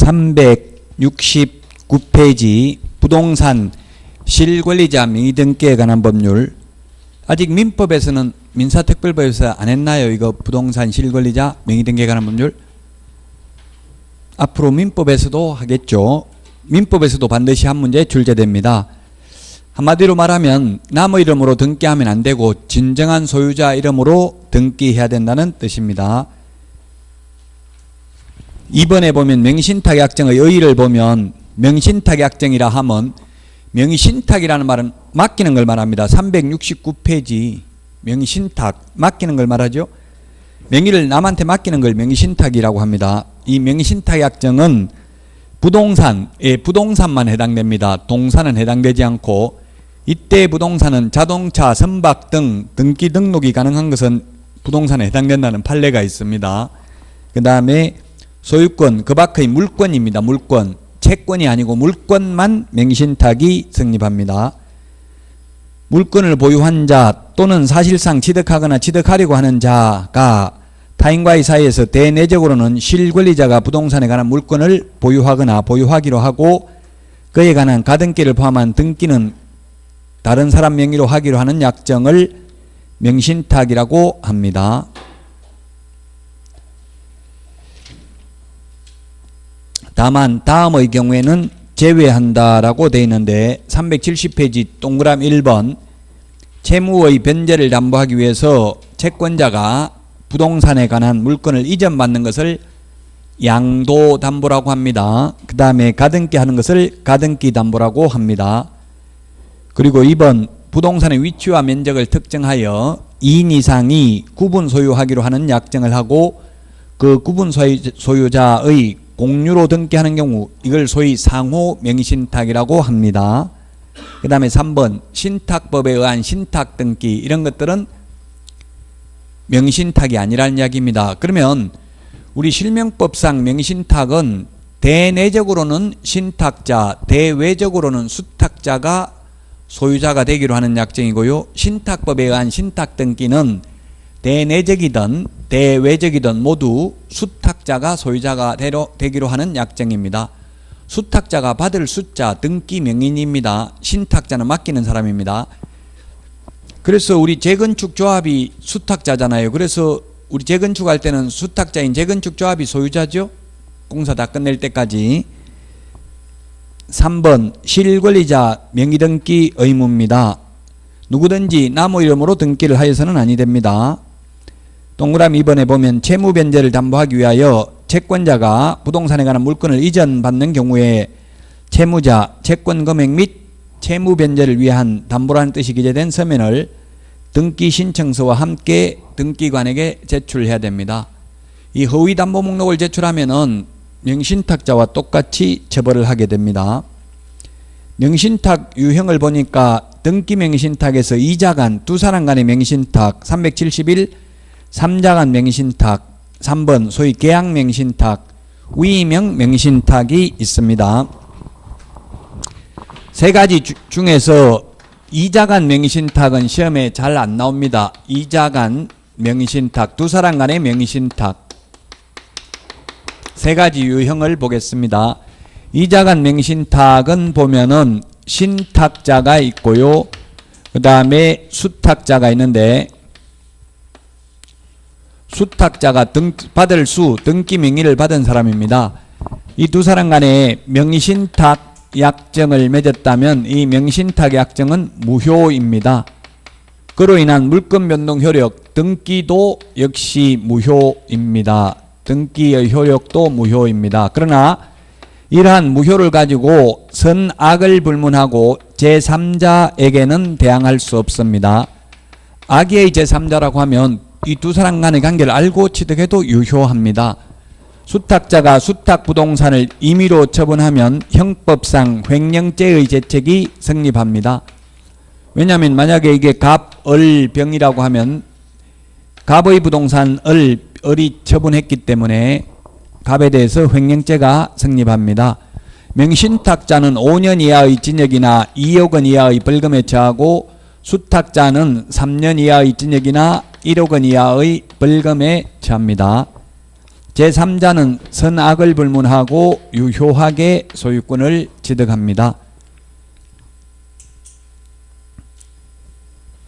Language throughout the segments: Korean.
369페이지 부동산 실권리자 명의등기에 관한 법률. 아직 민법에서는 민사특별법에서 안 했나요? 이거 부동산 실권리자 명의등기에 관한 법률. 앞으로 민법에서도 하겠죠. 민법에서도 반드시 한 문제 출제됩니다. 한마디로 말하면 남의 이름으로 등기하면 안 되고 진정한 소유자 이름으로 등기해야 된다는 뜻입니다. 2번에 보면 명의신탁약정의 의의를 보면 명의신탁약정이라 하면 명의신탁이라는 말은 맡기는 걸 말합니다. 369페이지 명의신탁 맡기는 걸 말하죠. 명의를 남한테 맡기는 걸 명의신탁이라고 합니다. 이 명의신탁약정은 부동산만 해당됩니다. 동산은 해당되지 않고, 이때 부동산은 자동차, 선박 등 등기 등록이 가능한 것은 부동산에 해당된다는 판례가 있습니다. 그 다음에 소유권, 그 밖의 물권입니다. 물권, 채권이 아니고 물권만 명의신탁이 성립합니다. 물권을 보유한 자 또는 사실상 취득하거나 취득하려고 하는 자가 타인과의 사이에서 대내적으로는 실권리자가 부동산에 관한 물권을 보유하거나 보유하기로 하고 그에 관한 가등기를 포함한 등기는 다른 사람 명의로 하기로 하는 약정을 명의신탁이라고 합니다. 다만 다음의 경우에는 제외한다라고 되어 있는데 370페이지 동그라미 1번 채무의 변제를 담보하기 위해서 채권자가 부동산에 관한 물건을 이전받는 것을 양도담보라고 합니다. 그 다음에 가등기 하는 것을 가등기담보라고 합니다. 그리고 2번 부동산의 위치와 면적을 특정하여 2인 이상이 구분 소유하기로 하는 약정을 하고 그 구분 소유자의 공유로 등기하는 경우 이걸 소위 상호 명의신탁이라고 합니다. 그 다음에 3번 신탁법에 의한 신탁등기, 이런 것들은 명의신탁이 아니라는 이야기입니다. 그러면 우리 실명법상 명의신탁은 대내적으로는 신탁자, 대외적으로는 수탁자가 소유자가 되기로 하는 약정이고요. 신탁법에 의한 신탁등기는 대내적이든 대외적이든 모두 수탁자가 소유자가 되기로 하는 약정입니다. 수탁자가 받을 숫자 등기 명인입니다. 신탁자는 맡기는 사람입니다. 그래서 우리 재건축조합이 수탁자잖아요. 그래서 우리 재건축할 때는 수탁자인 재건축조합이 소유자죠. 공사 다 끝낼 때까지. 3번 실권리자 명의등기 의무입니다. 누구든지 남의 이름으로 등기를 하여서는 아니 됩니다. 동그라미 2번에 보면 채무변제를 담보하기 위하여 채권자가 부동산에 관한 물건을 이전받는 경우에 채무자, 채권금액 및 채무변제를 위한 담보라는 뜻이 기재된 서면을 등기신청서와 함께 등기관에게 제출해야 됩니다. 이 허위담보 목록을 제출하면은 명의신탁자와 똑같이 처벌을 하게 됩니다. 명의신탁 유형을 보니까 등기 명의신탁에서 2자 간, 두 사람 간의 명의신탁 371, 3자 간 명의신탁, 3번 소위 계약 명의신탁, 위명 명의신탁이 있습니다. 세 가지 중에서 2자 간 명의신탁은 시험에 잘 안 나옵니다. 2자 간 명의신탁, 두 사람 간의 명의신탁. 세 가지 유형을 보겠습니다. 2자 간 명의신탁은 보면은 신탁자가 있고요. 그 다음에 수탁자가 있는데, 수탁자가 받을 등기 명의를 받은 사람입니다. 이 두 사람 간에 명의신탁 약정을 맺었다면 이 명의신탁 약정은 무효입니다. 그로 인한 물권 변동 효력, 등기도 역시 무효입니다. 등기의 효력도 무효입니다. 그러나 이러한 무효를 가지고 선악을 불문하고 제3자에게는 대항할 수 없습니다. 악의 제3자라고 하면 이 두 사람 간의 관계를 알고 취득해도 유효합니다. 수탁자가 수탁부동산을 임의로 처분하면 형법상 횡령죄의 죄책이 성립합니다. 왜냐하면 만약에 이게 갑, 을, 병이라고 하면 갑의 부동산을 을이 처분했기 때문에 갑에 대해서 횡령죄가 성립합니다. 명의신탁자는 5년 이하의 징역이나 2억 원 이하의 벌금에 처하고 수탁자는 3년 이하의 징역이나 1억 원 이하의 벌금에 처합니다. 제3자는 선악을 불문하고 유효하게 소유권을 취득합니다.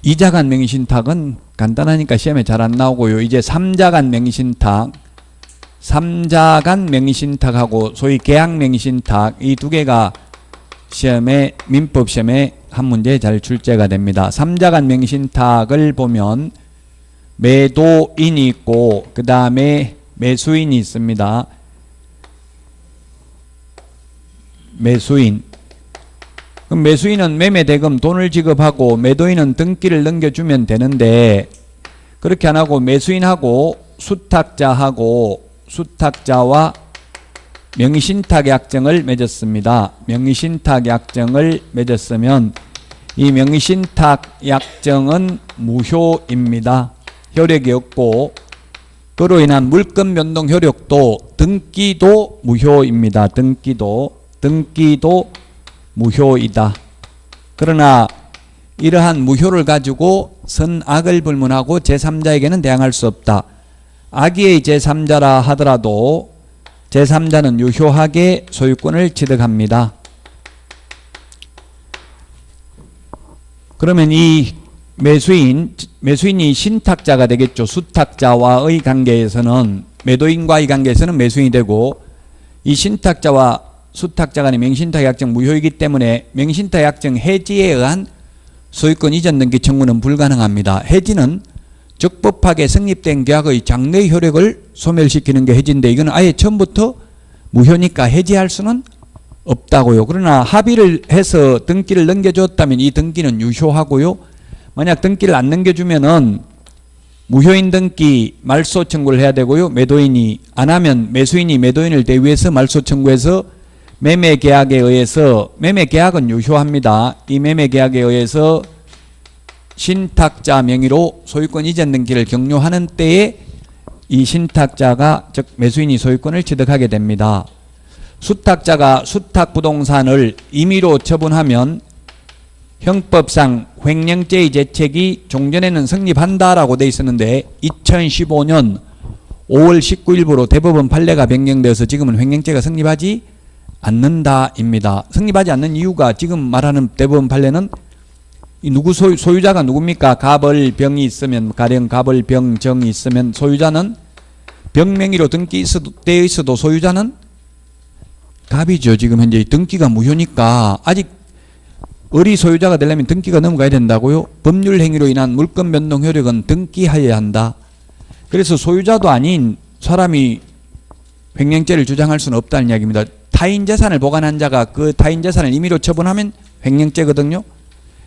이자간 명의신탁은 간단하니까 시험에 잘 안 나오고요. 이제 3자간 명의신탁, 3자간 명의신탁하고 소위 계약 명의신탁 이 두 개가 시험에 민법 시험에 한 문제 잘 출제가 됩니다. 3자간 명의신탁을 보면 매도인이 있고 그 다음에 매수인이 있습니다. 매수인. 그럼 매수인은 매매대금 돈을 지급하고 매도인은 등기를 넘겨주면 되는데 그렇게 안 하고 매수인하고 수탁자와 명의신탁약정을 맺었습니다. 명의신탁약정을 맺었으면 이 명의신탁약정은 무효입니다. 효력이 없고 그로 인한 물권 변동 효력도 등기도 무효입니다. 등기도 무효이다. 그러나 이러한 무효를 가지고 선악을 불문하고 제3자에게는 대항할 수 없다. 악의의 제3자라 하더라도 제3자는 유효하게 소유권을 취득합니다. 그러면 이 매수인이 신탁자가 되겠죠. 수탁자와의 관계에서는 매도인과의 관계에서는 매수인이 되고 이 신탁자와 수탁자 간의 명의신탁약정 무효이기 때문에 명의신탁약정 해지에 의한 소유권 이전 등기 청구는 불가능합니다. 해지는 적법하게 성립된 계약의 장래의 효력을 소멸시키는 게 해지인데 이건 아예 처음부터 무효니까 해지할 수는 없다고요. 그러나 합의를 해서 등기를 넘겨줬다면 이 등기는 유효하고요. 만약 등기를 안 넘겨주면은 무효인 등기 말소 청구를 해야 되고요. 매도인이 안 하면 매수인이 매도인을 대위해서 말소 청구해서 매매계약에 의해서 매매계약은 유효합니다. 이 매매계약에 의해서 신탁자 명의로 소유권 이전 등기를 격려하는 때에 이 신탁자가 즉 매수인이 소유권을 취득하게 됩니다. 수탁자가 수탁부동산을 임의로 처분하면 형법상 횡령죄의 제책이 종전에는 성립한다라고 되어 있었는데 2015년 5월 19일부로 대법원 판례가 변경되어서 지금은 횡령죄가 성립하지 않는다입니다. 성립하지 않는 이유가 지금 말하는 대법원 판례는 이 소유자가 누굽니까? 갑을병이 있으면 가령 갑을병정이 있으면 소유자는 병명의로 등기되어 있어도 소유자는 갑이죠. 지금 현재 등기가 무효니까 아직 을이 소유자가 되려면 등기가 넘어가야 된다고요. 법률 행위로 인한 물권 변동 효력은 등기하여야 한다. 그래서 소유자도 아닌 사람이 횡령죄를 주장할 수는 없다는 이야기입니다. 타인 재산을 보관한 자가 그 타인 재산을 임의로 처분하면 횡령죄거든요.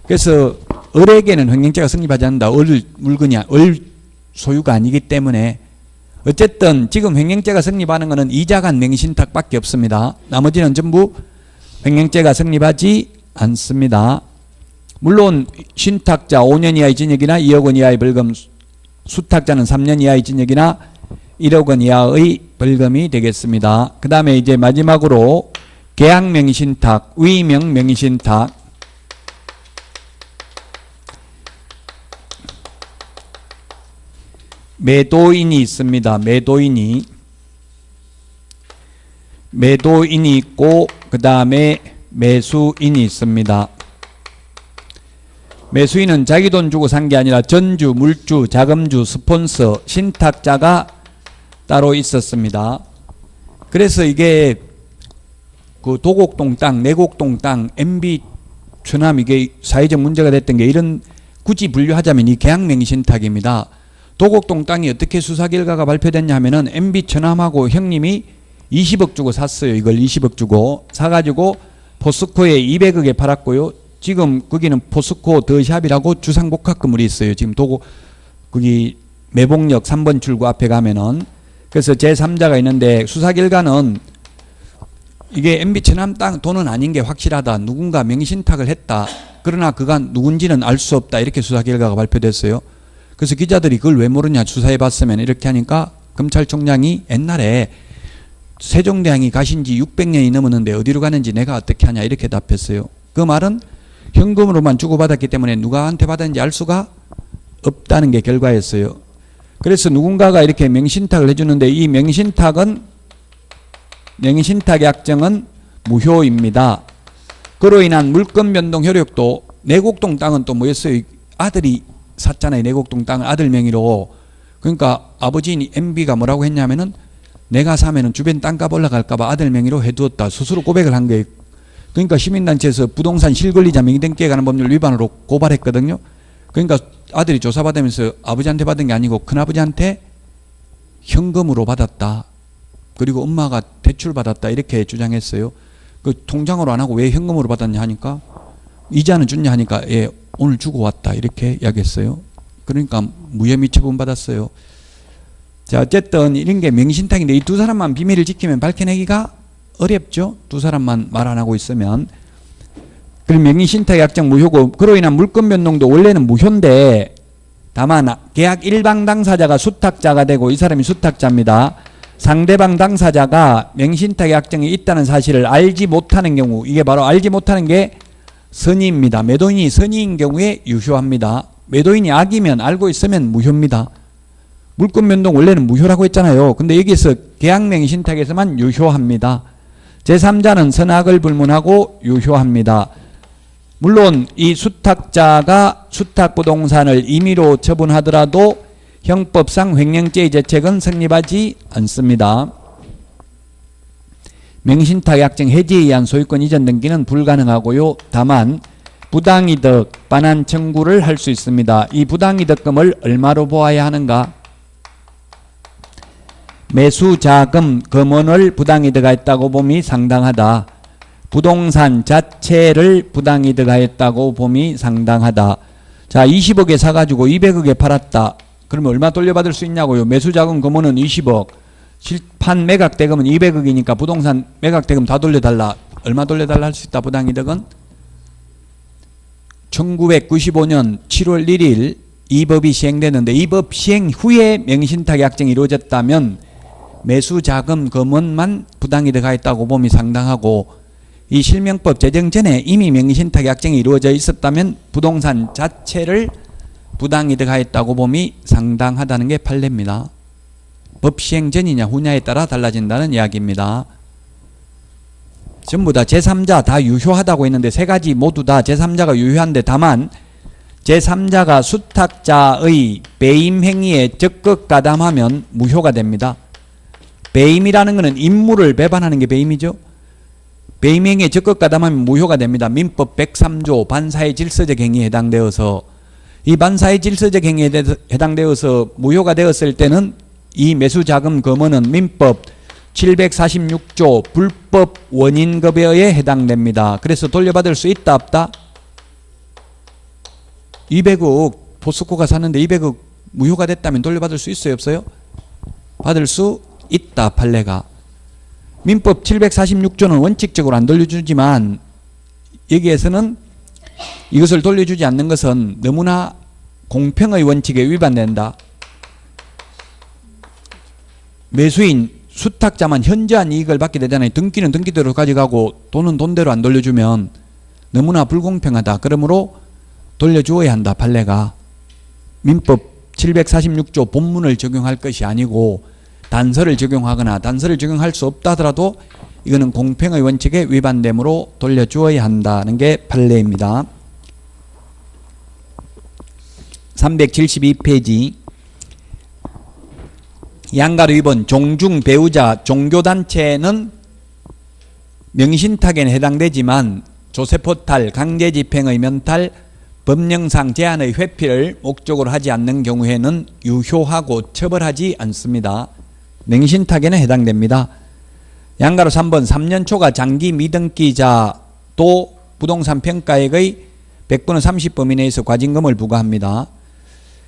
그래서 을에게는 횡령죄가 성립하지 않는다. 을 소유가 아니기 때문에 어쨌든 지금 횡령죄가 성립하는 것은 이자간 명의신탁밖에 없습니다. 나머지는 전부 횡령죄가 성립하지 않습니다. 물론 신탁자 5년 이하의 징역이나 2억 원 이하의 벌금, 수탁자는 3년 이하의 징역이나 1억 원 이하의 벌금이 되겠습니다. 그 다음에 이제 마지막으로 계약 명의신탁, 위명 명의신탁. 매도인이 있습니다. 매도인이 있고 그 다음에 매수인이 있습니다. 매수인은 자기 돈 주고 산 게 아니라 전주, 물주, 자금주, 스폰서, 신탁자가 따로 있었습니다. 그래서 이게 그 도곡동 땅, 내곡동 땅, MB 추남 이게 사회적 문제가 됐던 게 이런 굳이 분류하자면 이 계약 명의신탁입니다. 도곡동 땅이 어떻게 수사 결과가 발표됐냐 하면은 MB 추남하고 형님이 20억 주고 샀어요. 이걸 20억 주고 사가지고 포스코에 200억에 팔았고요. 지금 거기는 포스코 더샵이라고 주상복합 건물이 있어요. 지금 거기 매봉역 3번 출구 앞에 가면은 그래서 제3자가 있는데 수사 결과는 이게 MB 천암 땅 돈은 아닌 게 확실하다. 누군가 명의신탁을 했다. 그러나 그가 누군지는 알 수 없다. 이렇게 수사 결과가 발표됐어요. 그래서 기자들이 그걸 왜 모르냐 수사해 봤으면 이렇게 하니까 검찰총장이 옛날에 세종대왕이 가신 지 600년이 넘었는데 어디로 가는지 내가 어떻게 하냐 이렇게 답했어요. 그 말은 현금으로만 주고받았기 때문에 누가한테 받았는지 알 수가 없다는 게 결과였어요. 그래서 누군가가 이렇게 명신탁을 해주는데 이 명신탁 약정은 무효입니다. 그로 인한 물권 변동 효력도 내곡동 땅은 또 뭐였어요? 아들이 샀잖아요. 내곡동 땅을 아들 명의로. 그러니까 아버지인 MB가 뭐라고 했냐면은 내가 사면은 주변 땅값 올라갈까봐 아들 명의로 해두었다. 스스로 고백을 한 거예요. 그러니까 시민단체에서 부동산 실권리자 명의등기에 관한 법률 위반으로 고발했거든요. 그러니까 아들이 조사받으면서 아버지한테 받은 게 아니고 큰아버지한테 현금으로 받았다. 그리고 엄마가 대출 받았다. 이렇게 주장했어요. 그 통장으로 안 하고 왜 현금으로 받았냐 하니까 이자는 줬냐 하니까 예, 오늘 주고 왔다. 이렇게 이야기했어요. 그러니까 무혐의 처분 받았어요. 자, 어쨌든 이런 게 명신탁인데 이 두 사람만 비밀을 지키면 밝혀내기가 어렵죠. 두 사람만 말 안 하고 있으면. 그리고 명의신탁 약정 무효고 그로 인한 물권 변동도 원래는 무효인데 다만 계약 일방 당사자가 수탁자가 되고 이 사람이 수탁자입니다. 상대방 당사자가 명신탁 약정이 있다는 사실을 알지 못하는 경우 이게 바로 알지 못하는 게 선의입니다. 매도인이 선의인 경우에 유효합니다. 매도인이 악이면 알고 있으면 무효입니다. 물권 변동 원래는 무효라고 했잖아요. 근데 여기서 계약 명의신탁에서만 유효합니다. 제3자는 선악을 불문하고 유효합니다. 물론 이 수탁자가 수탁부동산을 임의로 처분하더라도 형법상 횡령죄의 죄책은 성립하지 않습니다. 명신탁 약정 해지에 의한 소유권 이전 등기는 불가능하고요. 다만 부당이득 반환 청구를 할 수 있습니다. 이 부당이득금을 얼마로 보아야 하는가? 매수자금 금원을 부당이득하였다고 봄이 상당하다. 부동산 자체를 부당이득하였다고 봄이 상당하다. 자, 20억에 사가지고 200억에 팔았다. 그러면 얼마 돌려받을 수 있냐고요? 매수자금 금원은 20억. 실판 매각대금은 200억이니까 부동산 매각대금 다 돌려달라. 얼마 돌려달라 할 수 있다. 부당이득은 1995년 7월 1일 이 법이 시행되는데 이 법 시행 후에 명신탁 약정이 이루어졌다면 매수자금 금원만 부당이득하였다고 봄이 상당하고 이 실명법 제정 전에 이미 명의신탁 약정이 이루어져 있었다면 부동산 자체를 부당이득하였다고 봄이 상당하다는 게 판례입니다. 법 시행 전이냐 후냐에 따라 달라진다는 이야기입니다. 전부 다 제3자 다 유효하다고 했는데 세 가지 모두 다 제3자가 유효한데 다만 제3자가 수탁자의 배임 행위에 적극 가담하면 무효가 됩니다. 배임이라는 것은 임무를 배반하는 게 배임이죠. 배임 행위에 적극 가담하면 무효가 됩니다. 민법 103조 반사의 질서적 행위에 해당되어서 이 반사의 질서적 행위에 해당되어서 무효가 되었을 때는 이 매수자금 금원은 민법 746조 불법 원인급여에 의해 해당됩니다. 그래서 돌려받을 수 있다 없다? 200억 포스코가 샀는데 200억 무효가 됐다면 돌려받을 수 있어요 없어요? 받을 수 있다. 판례가. 민법 746조는 원칙적으로 안 돌려주지만 여기에서는 이것을 돌려주지 않는 것은 너무나 공평의 원칙에 위반된다. 매수인 수탁자만 현저한 이익을 받게 되잖아요. 등기는 등기대로 가져가고 돈은 돈대로 안 돌려주면 너무나 불공평하다. 그러므로 돌려주어야 한다. 판례가. 민법 746조 본문을 적용할 것이 아니고 단서를 적용하거나 단서를 적용할 수 없다 하더라도 이거는 공평의 원칙에 위반되므로 돌려주어야 한다는 게 판례입니다. 372페이지 양가로 2번 종중 배우자 종교단체는 명신탁에는 해당되지만 조세포탈 강제집행의 면탈 법령상 제한의 회피를 목적으로 하지 않는 경우에는 유효하고 처벌하지 않습니다. 명신탁에는 해당됩니다. 양가로 3번 3년 초과 장기 미등기자도 부동산 평가액의 100분의 30범위 내에서 과징금을 부과합니다.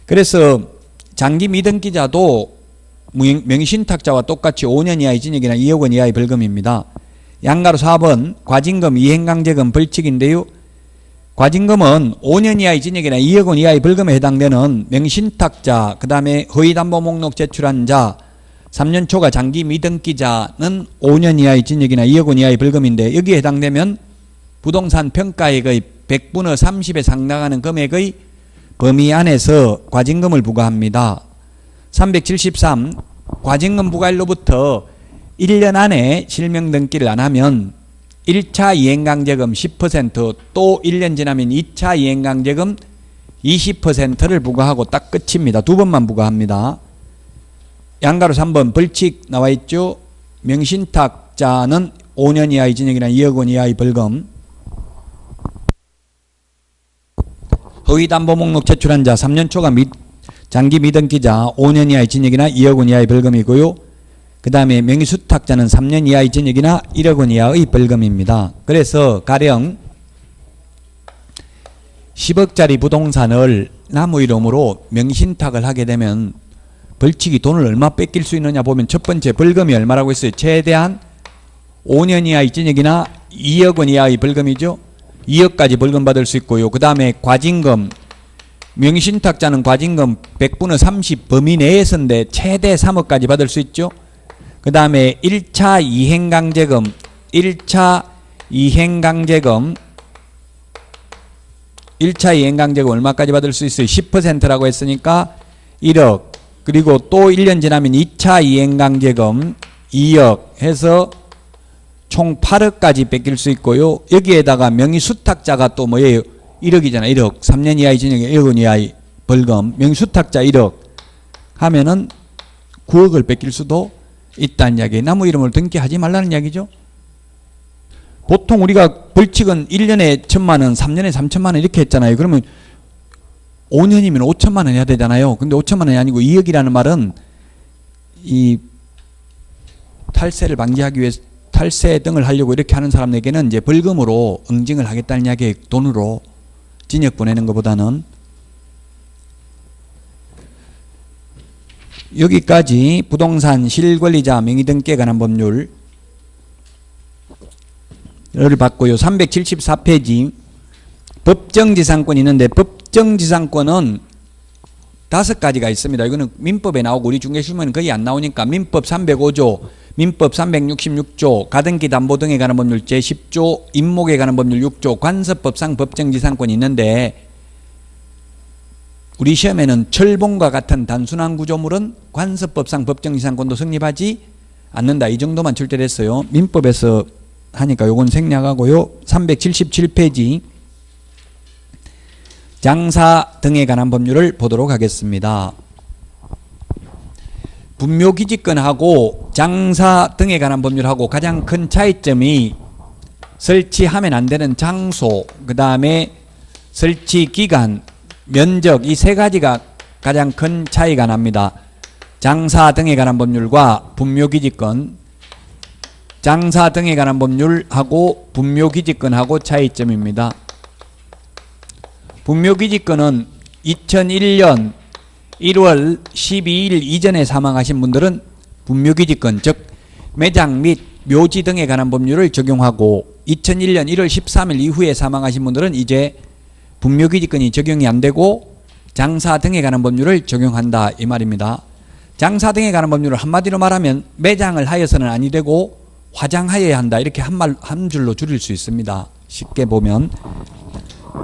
그래서 장기 미등기자도 명신탁자와 똑같이 5년 이하의 징역이나 2억 원 이하의 벌금입니다. 양가로 4번 과징금 이행강제금 벌칙인데요. 과징금은 5년 이하의 징역이나 2억 원 이하의 벌금에 해당되는 명신탁자, 그 다음에 허위담보 목록 제출한 자, 3년 초과 장기 미등기자는 5년 이하의 징역이나 2억 원 이하의 벌금인데 여기에 해당되면 부동산 평가액의 100분의 30에 상당하는 금액의 범위 안에서 과징금을 부과합니다. 373 과징금 부과일로부터 1년 안에 실명 등기를 안 하면 1차 이행강제금 10% 또 1년 지나면 2차 이행강제금 20%를 부과하고 딱 끝입니다. 두 번만 부과합니다. 양가로 3번 벌칙 나와 있죠. 명신탁자는 5년 이하의 징역이나 2억 원 이하의 벌금. 허위담보목록 제출한 자 3년 초과 장기 미등기자 5년 이하의 징역이나 2억 원 이하의 벌금이고요. 그 다음에 명의수탁자는 3년 이하의 징역이나 1억 원 이하의 벌금입니다. 그래서 가령 10억짜리 부동산을 나무 이름으로 명신탁을 하게 되면 벌칙이 돈을 얼마 뺏길 수 있느냐 보면 첫 번째 벌금이 얼마라고 했어요? 최대한 5년 이하의 징역이나 2억 원 이하의 벌금이죠. 2억까지 벌금 받을 수 있고요. 그 다음에 과징금, 명신탁자는 과징금 100분의 30 범위 내에서인데 최대 3억까지 받을 수 있죠. 그 다음에 1차 이행강제금 1차 이행강제금 얼마까지 받을 수 있어요? 10%라고 했으니까 1억, 그리고 또 1년 지나면 2차 이행강제금 2억 해서 총 8억까지 뺏길 수 있고요. 여기에다가 명의수탁자가 또 뭐예요? 1억이잖아요. 1억. 3년 이하의 징역에 1억 원 이하의 벌금. 명의수탁자 1억 하면은 9억을 뺏길 수도 있다는 이야기예요. 나무 이름을 등기하지 말라는 이야기죠. 보통 우리가 벌칙은 1년에 1,000만 원, 3년에 3,000만 원 이렇게 했잖아요. 그러면 5년이면 5천만 원 해야 되잖아요. 근데 5천만 원이 아니고 2억이라는 말은 이 탈세를 방지하기 위해서 탈세 등을 하려고 이렇게 하는 사람에게는 이제 벌금으로 응징을 하겠다는 이야기에 돈으로 징역 보내는 것보다는. 여기까지 부동산 실권리자 명의등기에 관한 법률을 봤고요. 374페이지 법정지상권이 있는데 법정지상권은 5가지가 있습니다. 이거는 민법에 나오고 우리 중개실무에는 거의 안 나오니까 민법 305조, 민법 366조, 가등기 담보 등에 관한 법률 제10조, 임목에 관한 법률 6조, 관습법상 법정지상권이 있는데 우리 시험에는 철봉과 같은 단순한 구조물은 관습법상 법정지상권도 성립하지 않는다. 이 정도만 출제됐어요. 민법에서 하니까 요건 생략하고요. 377페이지 장사 등에 관한 법률을 보도록 하겠습니다. 분묘기지권하고 장사 등에 관한 법률하고 가장 큰 차이점이 설치하면 안 되는 장소, 그 다음에 설치 기간, 면적, 이 세 가지가 가장 큰 차이가 납니다. 장사 등에 관한 법률과 분묘기지권, 장사 등에 관한 법률하고 분묘기지권하고 차이점입니다. 분묘기지권은 2001년 1월 12일 이전에 사망하신 분들은 분묘기지권, 즉 매장 및 묘지 등에 관한 법률을 적용하고 2001년 1월 13일 이후에 사망하신 분들은 이제 분묘기지권이 적용이 안 되고 장사 등에 관한 법률을 적용한다 이 말입니다. 장사 등에 관한 법률을 한마디로 말하면 매장을 하여서는 아니 되고 화장하여야 한다 이렇게 한 줄로 줄일 수 있습니다. 쉽게 보면.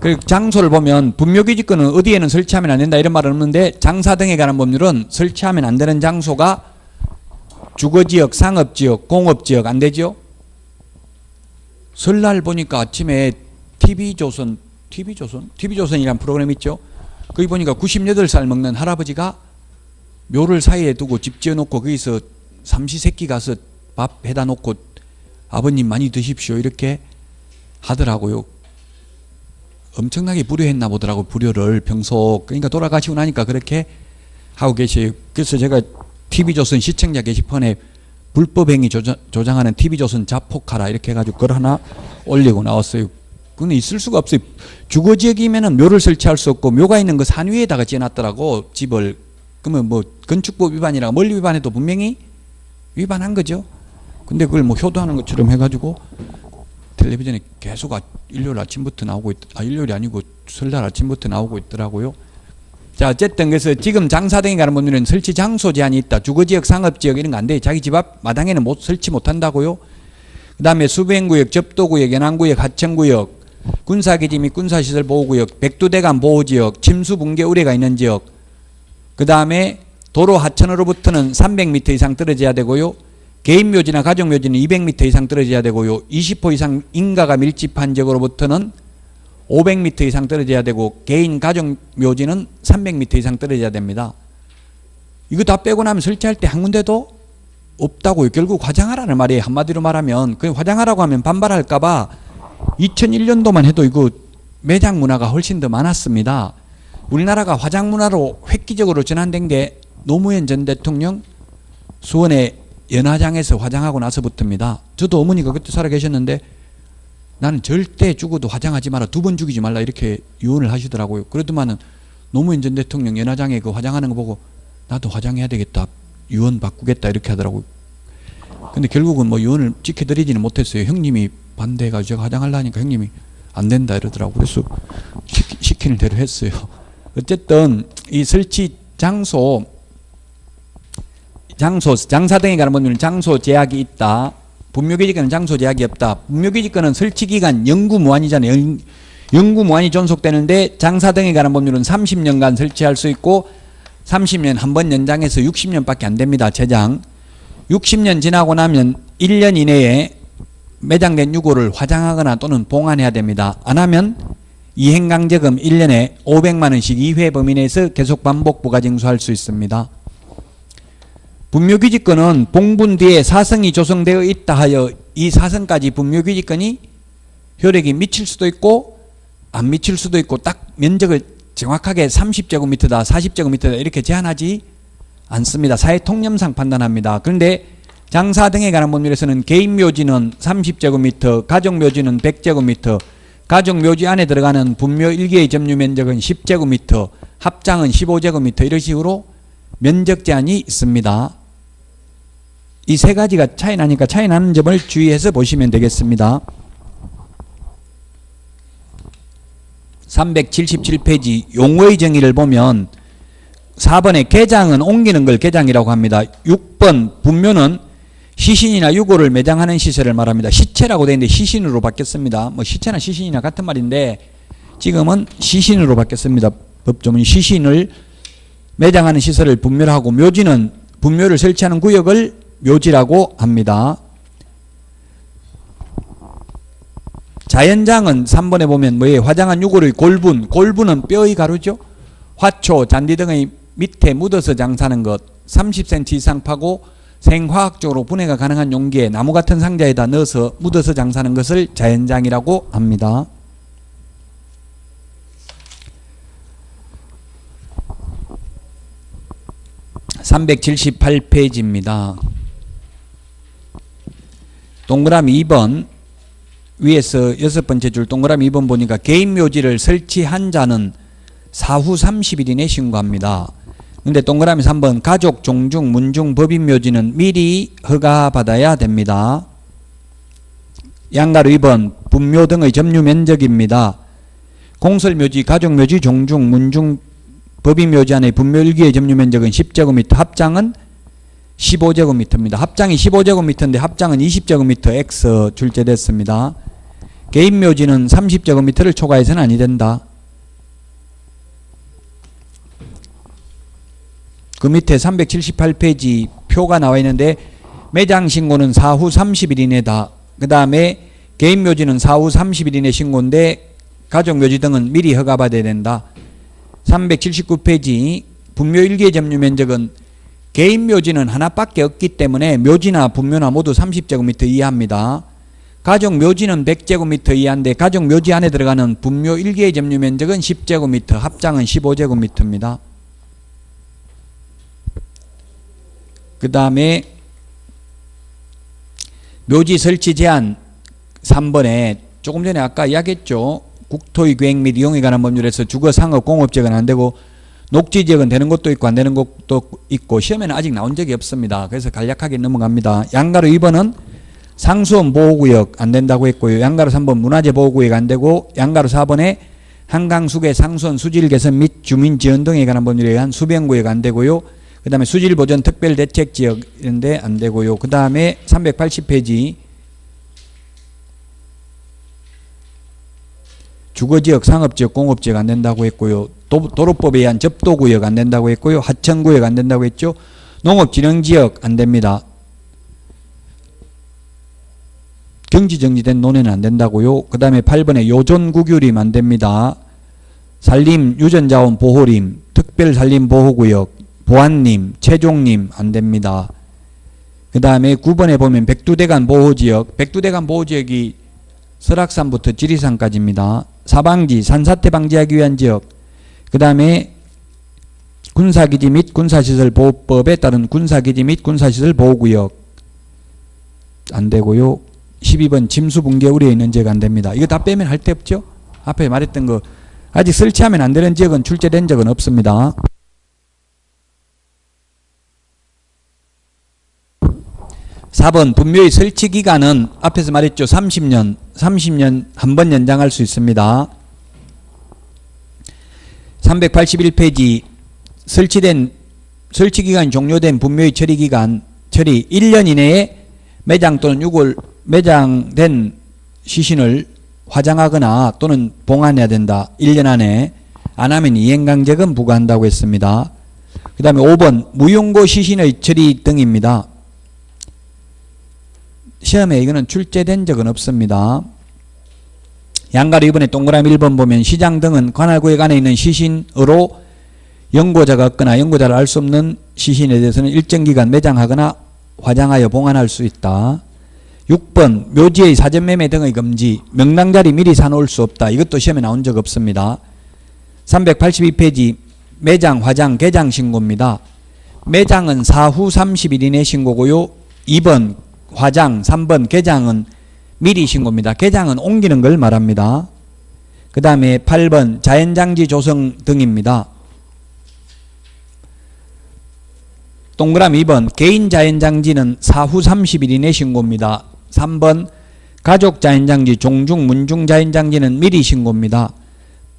그 장소를 보면 분묘기지권은 어디에는 설치하면 안 된다 이런 말은 없는데 장사 등에 관한 법률은 설치하면 안 되는 장소가 주거지역, 상업지역, 공업지역 안 되죠. 설날 보니까 아침에 TV조선이라는 프로그램 있죠. 거기 보니까 98살 먹는 할아버지가 묘를 사이에 두고 집 지어놓고 거기서 삼시세끼 가서 밥 해다 놓고 아버님 많이 드십시오 이렇게 하더라고요. 엄청나게 불효했나 보더라고. 불효를 평소 그러니까 돌아가시고 나니까 그렇게 하고 계셔요. 그래서 제가 TV조선 시청자 게시판에 불법행위 조장하는 TV조선 자폭하라 이렇게 해가지고 그걸 하나 올리고 나왔어요. 근데 있을 수가 없어요. 주거지역이면은 묘를 설치할 수 없고 묘가 있는 그 산 위에다가 지어놨더라고 집을. 그러면 뭐 건축법 위반이라 멀리 위반해도 분명히 위반한 거죠. 근데 그걸 뭐 효도하는 것처럼 해가지고 텔레비전에 계속 일요일 아침부터 나오고 일요일이 아니고 설날 아침부터 나오고 있더라고요. 자, 어쨌든 그래서 지금 장사 등에 관한 법률은 설치 장소 제한이 있다. 주거지역, 상업지역 이런 거 안 돼. 자기 집 앞 마당에는 설치 못 한다고요. 그 다음에 수변구역, 접도구역, 연안구역, 하천구역, 군사기지 및 군사시설 보호구역, 백두대간 보호지역, 침수 붕괴 우려가 있는 지역, 그 다음에 도로 하천으로부터는 300m 이상 떨어져야 되고요. 개인 묘지나 가족 묘지는 200m 이상 떨어져야 되고요. 20호 이상 인가가 밀집한 지역으로부터는 500m 이상 떨어져야 되고 개인 가족 묘지는 300m 이상 떨어져야 됩니다. 이거 다 빼고 나면 설치할 때 한 군데도 없다고요. 결국 화장하라는 말이에요. 한마디로 말하면. 그 화장하라고 하면 반발할까봐 2001년도만 해도 이거 매장 문화가 훨씬 더 많았습니다. 우리나라가 화장 문화로 획기적으로 전환된 게 노무현 전 대통령 수원의 연화장에서 화장하고 나서부터입니다. 저도 어머니가 그때 살아 계셨는데 나는 절대 죽어도 화장하지 마라, 2번 죽이지 말라 이렇게 유언을 하시더라고요. 그러더만은 노무현 전 대통령 연화장에 그 화장하는 거 보고 나도 화장해야 되겠다, 유언 바꾸겠다 이렇게 하더라고요. 근데 결국은 뭐 유언을 지켜드리지는 못했어요. 형님이 반대해가지고 제가 화장하려니까 형님이 안 된다 이러더라고요. 그래서 시키는 대로 했어요. 어쨌든 이 설치 장소, 장사 등에 관한 법률은 장소 제약이 있다. 분묘기지권은 장소 제약이 없다. 분묘기지권은 설치기간 영구무한이잖아요. 영구무한이 존속되는데 장사 등에 관한 법률은 30년간 설치할 수 있고 30년 한 번 연장해서 60년밖에 안 됩니다. 제장. 60년 지나고 나면 1년 이내에 매장된 유고를 화장하거나 또는 봉안해야 됩니다. 안 하면 이행강제금 1년에 500만 원씩 2회 범위 내에서 계속 반복 부가징수할 수 있습니다. 분묘기지권은 봉분 뒤에 사성이 조성되어 있다 하여 이 사성까지 분묘기지권이 효력이 미칠 수도 있고 안 미칠 수도 있고 딱 면적을 정확하게 30제곱미터다 40제곱미터다 이렇게 제한하지 않습니다. 사회통념상 판단합니다. 그런데 장사 등에 관한 법률에서는 개인묘지는 30제곱미터, 가족묘지는 100제곱미터, 가족묘지 안에 들어가는 분묘 1개의 점유면적은 10제곱미터, 합장은 15제곱미터 이런 식으로 면적 제한이 있습니다. 이 세 가지가 차이 나니까 차이 나는 점을 주의해서 보시면 되겠습니다. 377페이지 용어의 정의를 보면 4번에 개장은 옮기는 걸 개장이라고 합니다. 6번 분묘는 시신이나 유골을 매장하는 시설을 말합니다. 시체라고 되어 있는데 시신으로 바뀌었습니다. 뭐 시체나 시신이나 같은 말인데 지금은 시신으로 바뀌었습니다. 법조문이 시신을 매장하는 시설을 분묘를 하고 묘지는 분묘를 설치하는 구역을 묘지라고 합니다. 자연장은 3번에 보면 뭐예요? 화장한 유골의 골분, 골분은 뼈의 가루죠. 화초, 잔디 등의 밑에 묻어서 장사하는 것, 30cm 이상 파고 생화학적으로 분해가 가능한 용기에 나무 같은 상자에다 넣어서 묻어서 장사하는 것을 자연장이라고 합니다. (378페이지입니다) 동그라미 2번 위에서 6번째 줄 동그라미 2번 보니까 개인 묘지를 설치한 자는 사후 30일 이내 신고합니다. 근데 동그라미 3번 가족, 종중, 문중, 법인 묘지는 미리 허가받아야 됩니다. 양가로 2번 분묘 등의 점유 면적입니다. 공설묘지, 가족묘지, 종중, 문중, 법인묘지 안에 분묘 1기의 점유 면적은 10제곱미터, 합장은 15제곱미터입니다. 합장이 15제곱미터인데 합장은 20제곱미터 X 출제됐습니다. 개인묘지는 30제곱미터를 초과해서는 아니 된다. 그 밑에 378페이지 표가 나와 있는데 매장 신고는 사후 30일 이내다. 그 다음에 개인묘지는 사후 30일 이내 신고인데 가족묘지 등은 미리 허가받아야 된다. 379페이지 분묘 1기의 점유 면적은 개인 묘지는 하나밖에 없기 때문에 묘지나 분묘나 모두 30제곱미터 이하입니다. 가족 묘지는 100제곱미터 이하인데 가족 묘지 안에 들어가는 분묘 1기의 점유 면적은 10제곱미터, 합장은 15제곱미터입니다. 그 다음에 묘지 설치 제한 3번에 조금 전에 아까 이야기했죠. 국토의 계획 및 이용에 관한 법률에서 주거, 상업, 공업지역은 안 되고 녹지지역은 되는 것도 있고 안 되는 것도 있고 시험에는 아직 나온 적이 없습니다. 그래서 간략하게 넘어갑니다. 양가로 2번은 상수원 보호구역 안 된다고 했고요. 양가로 3번 문화재 보호구역 안 되고 양가로 4번에 한강수계 상수원 수질 개선 및 주민지원 등에 관한 법률에 의한 수변구역 안 되고요. 그 다음에 수질보전 특별대책지역 이런데 안 되고요. 그 다음에 380페이지 주거지역, 상업지역, 공업지역 안 된다고 했고요. 도로법에 의한 접도구역 안 된다고 했고요. 하천구역 안 된다고 했죠. 농업진흥지역 안 됩니다. 경지정지된 논에는 안 된다고요. 그 다음에 8번에 요존구규림 안 됩니다. 산림, 유전자원 보호림, 특별산림보호구역, 보안림, 채종림 안 됩니다. 그 다음에 9번에 보면 백두대간 보호지역, 백두대간 보호지역이 설악산부터 지리산까지입니다. 사방지, 산사태 방지하기 위한 지역, 그 다음에 군사기지 및 군사시설보호법에 따른 군사기지 및 군사시설 보호구역 안 되고요. 12번 침수붕괴 우려에 있는 지역 안 됩니다. 이거 다 빼면 할 데 없죠? 앞에 말했던 거 아직 설치하면 안 되는 지역은 출제된 적은 없습니다. 4번 분묘의 설치 기간은 앞에서 말했죠. 30년 한 번 연장할 수 있습니다. 381페이지 설치 기간이 종료된 분묘의 처리 기간 처리 1년 이내에 매장 또는 매장된 시신을 화장하거나 또는 봉안해야 된다. 1년 안에 안 하면 이행강제금 부과한다고 했습니다. 그 다음에 5번 무용고 시신의 처리 등입니다. 시험에 이거는 출제된 적은 없습니다. 양가로 이번에 동그라미 1번 보면 시장 등은 관할구역 안에 있는 시신으로 연고자가 없거나 연고자를 알 수 없는 시신에 대해서는 일정 기간 매장하거나 화장하여 봉안할 수 있다. 6번 묘지의 사전매매 등의 금지, 명당자리 미리 사놓을 수 없다. 이것도 시험에 나온 적 없습니다. 382페이지 매장, 화장, 개장 신고입니다. 매장은 사후 30일 이내 신고고요. 2번 화장, 3번 개장은 미리 신고입니다. 개장은 옮기는 걸 말합니다. 그 다음에 8번 자연장지 조성 등입니다. 동그라미 2번 개인 자연장지는 사후 30일 이내 신고입니다. 3번 가족 자연장지, 종중, 문중 자연장지는 미리 신고입니다.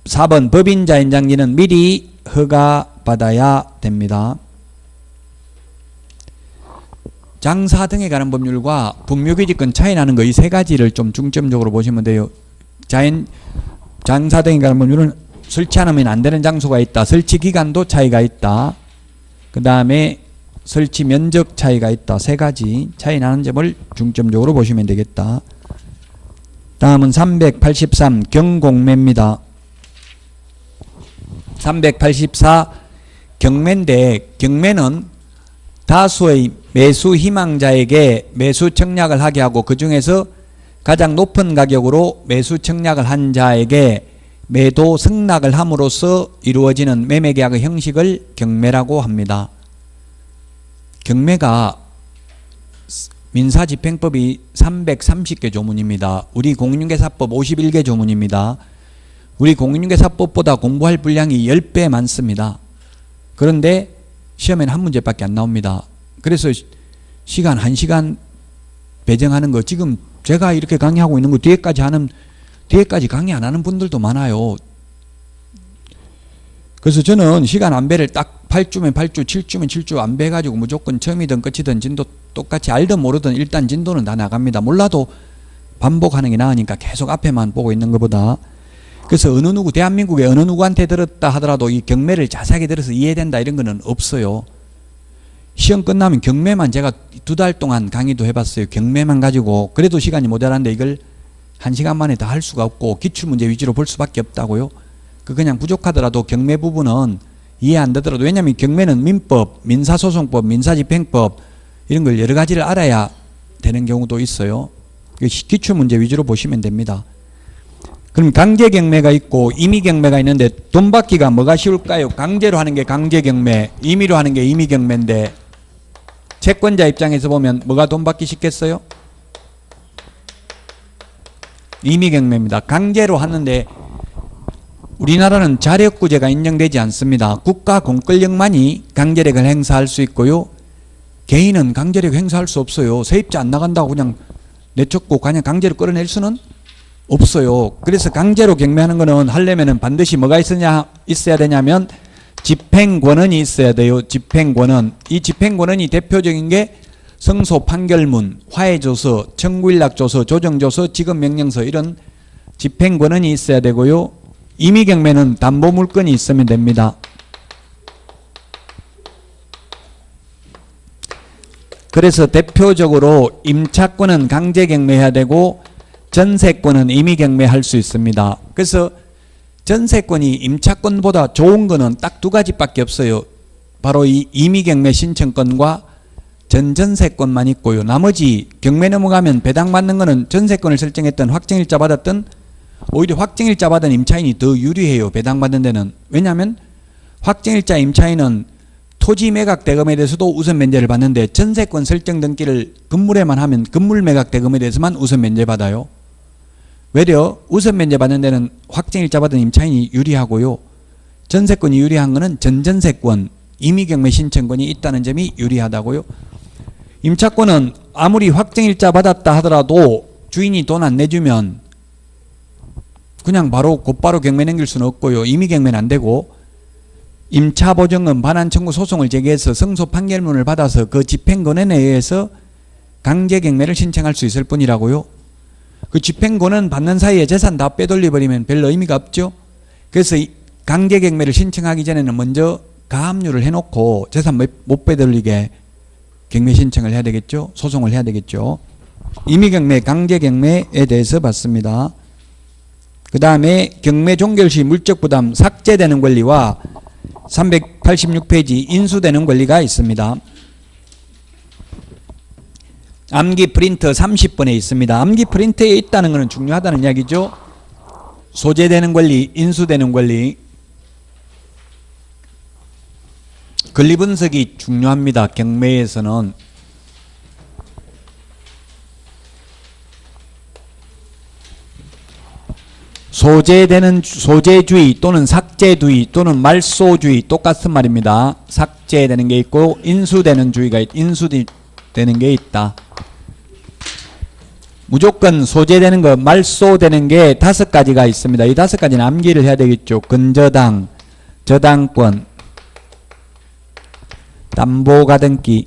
4번 법인 자연장지는 미리 허가받아야 됩니다. 장사 등에 관한 법률과 분묘기지권 차이 나는 거 이 세 가지를 좀 중점적으로 보시면 돼요. 장사 등에 관한 법률은 설치 안 하면 안 되는 장소가 있다. 설치 기간도 차이가 있다. 그 다음에 설치 면적 차이가 있다. 세 가지 차이 나는 점을 중점적으로 보시면 되겠다. 다음은 383 경공매입니다. 384 경매인데 경매는 다수의 매수 희망자에게 매수 청약을 하게 하고 그 중에서 가장 높은 가격으로 매수 청약을 한 자에게 매도 승낙을 함으로써 이루어지는 매매계약의 형식을 경매라고 합니다. 경매가 민사집행법이 330개 조문입니다. 우리 공인중개사법 51개 조문입니다. 우리 공인중개사법보다 공부할 분량이 10배 많습니다. 그런데 시험에는 한 문제밖에 안 나옵니다. 그래서 시간 1시간 배정하는 거 지금 제가 이렇게 강의하고 있는 거 뒤에까지 강의 안 하는 분들도 많아요. 그래서 저는 시간 안배를 딱 8주면 8주, 7주면 7주 안배해가지고 무조건 처음이든 끝이든 진도 똑같이 알든 모르든 일단 진도는 다 나갑니다. 몰라도 반복하는 게 나으니까 계속 앞에만 보고 있는 것보다. 그래서 어느 누구 대한민국에 어느 누구한테 들었다 하더라도 이 경매를 자세하게 들어서 이해된다 이런 거는 없어요. 시험 끝나면 경매만 제가 2달 동안 강의도 해봤어요. 경매만 가지고 그래도 시간이 모자란데 이걸 1시간 만에 다 할 수가 없고 기출문제 위주로 볼 수밖에 없다고요. 그냥 부족하더라도 경매 부분은 이해 안 되더라도 왜냐하면 경매는 민법, 민사소송법, 민사집행법 이런 걸 여러 가지를 알아야 되는 경우도 있어요. 기출문제 위주로 보시면 됩니다. 그럼 강제경매가 있고 임의경매가 있는데 돈 받기가 뭐가 쉬울까요? 강제로 하는 게 강제경매, 임의로 하는 게 임의경매인데 채권자 입장에서 보면 뭐가 돈 받기 쉽겠어요? 임의경매입니다. 강제로 하는데 우리나라는 자력구제가 인정되지 않습니다. 국가 공권력만이 강제력을 행사할 수 있고요. 개인은 강제력 행사할 수 없어요. 세입자 안 나간다고 그냥 내쫓고 그냥 강제로 끌어낼 수는 없어요. 그래서 강제로 경매하는 거는 하려면은 반드시 뭐가 있어야 되냐면 집행권원이 있어야 돼요. 집행권원. 이 집행권원이 대표적인 게 성소 판결문, 화해조서, 청구일락조서, 조정조서, 지급명령서 이런 집행권한이 있어야 되고요. 임의경매는 담보물건이 있으면 됩니다. 그래서 대표적으로 임차권은 강제경매해야 되고 전세권은 임의경매할 수 있습니다. 그래서 전세권이 임차권보다 좋은 거는 딱 두 가지밖에 없어요. 바로 이 임의경매 신청권과 전전세권만 있고요. 나머지 경매 넘어가면 배당받는 거는 전세권을 설정했던 확정일자 받았던 오히려 확정일자 받은 임차인이 더 유리해요. 배당받는 데는. 왜냐하면 확정일자 임차인은 토지 매각 대금에 대해서도 우선 면제를 받는데 전세권 설정 등기를 건물에만 하면 건물 매각 대금에 대해서만 우선 면제 받아요. 외려 우선 면제 받는 데는 확정일자 받은 임차인이 유리하고요. 전세권이 유리한 거는 전전세권, 임의경매 신청권이 있다는 점이 유리하다고요. 임차권은 아무리 확정일자 받았다 하더라도 주인이 돈 안 내주면 그냥 곧바로 경매 넘길 수는 없고요. 임의경매는 안 되고 임차보증금 반환 청구 소송을 제기해서 승소 판결문을 받아서 그 집행권한에 의해서 강제경매를 신청할 수 있을 뿐이라고요. 그 집행권한 받는 사이에 재산 다 빼돌려버리면 별로 의미가 없죠. 그래서 강제경매를 신청하기 전에는 먼저 가압류를 해놓고 재산 못 빼돌리게 경매 신청을 해야 되겠죠. 소송을 해야 되겠죠. 임의경매, 강제경매에 대해서 봤습니다. 그 다음에 경매 종결 시 물적부담 삭제되는 권리와 386페이지 인수되는 권리가 있습니다. 암기 프린터 30번에 있습니다. 암기 프린터에 있다는 것은 중요하다는 이야기죠. 소재되는 권리, 인수되는 권리. 권리 분석이 중요합니다. 경매에서는. 소재주의 또는 삭제주의 또는 말소주의 똑같은 말입니다. 삭제되는 게 있고 인수되는 게 있다. 무조건 소재되는 거, 말소되는 게 5가지가 있습니다. 이 5가지는 암기를 해야 되겠죠. 근저당, 저당권, 담보가등기,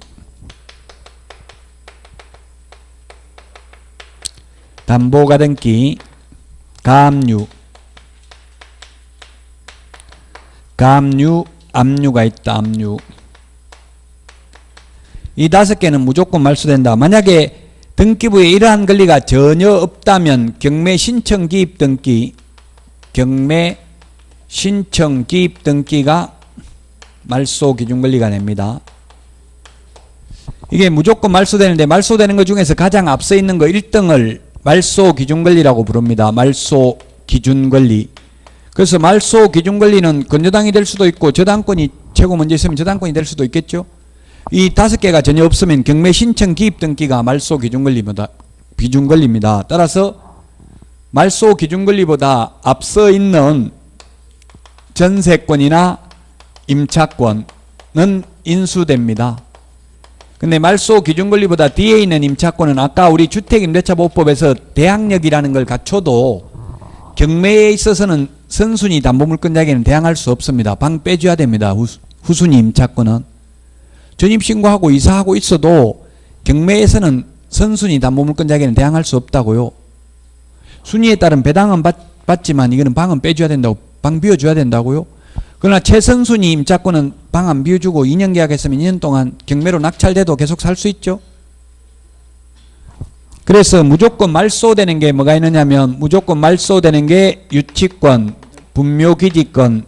가압류, 압류가 있다. 압류. 이 5개는 무조건 말소된다. 만약에 등기부에 이러한 권리가 전혀 없다면 경매 신청 기입 등기가 말소 기준 권리가 됩니다. 이게 무조건 말소되는데 말소되는 것 중에서 가장 앞서 있는 거 1등을 말소 기준 권리라고 부릅니다. 말소 기준 권리. 그래서 말소 기준 권리는 근저당이 될 수도 있고 저당권이 최고 먼저 있으면 저당권이 될 수도 있겠죠. 이 5개가 전혀 없으면 경매 신청 기입 등기가 말소 기준 권리입니다. 따라서 말소 기준 권리보다 앞서 있는 전세권이나 임차권은 인수됩니다. 근데 말소 기준 권리보다 뒤에 있는 임차권은 아까 우리 주택임대차보호법에서 대항력이라는 걸 갖춰도 경매에 있어서는 선순위 담보물권자에게는 대항할 수 없습니다. 방 빼줘야 됩니다. 후순위 임차권은. 전입신고하고 이사하고 있어도 경매에서는 선순위 담보물권자에게는 대항할 수 없다고요. 순위에 따른 배당은 받지만 이거는 방은 빼줘야 된다고, 방 비워줘야 된다고요. 그러나 최선순위 임차권은 방 안 비워주고 2년 계약했으면 2년 동안 경매로 낙찰돼도 계속 살 수 있죠. 그래서 무조건 말소되는 게 뭐가 있느냐면 무조건 말소되는 게 유치권, 분묘기지권,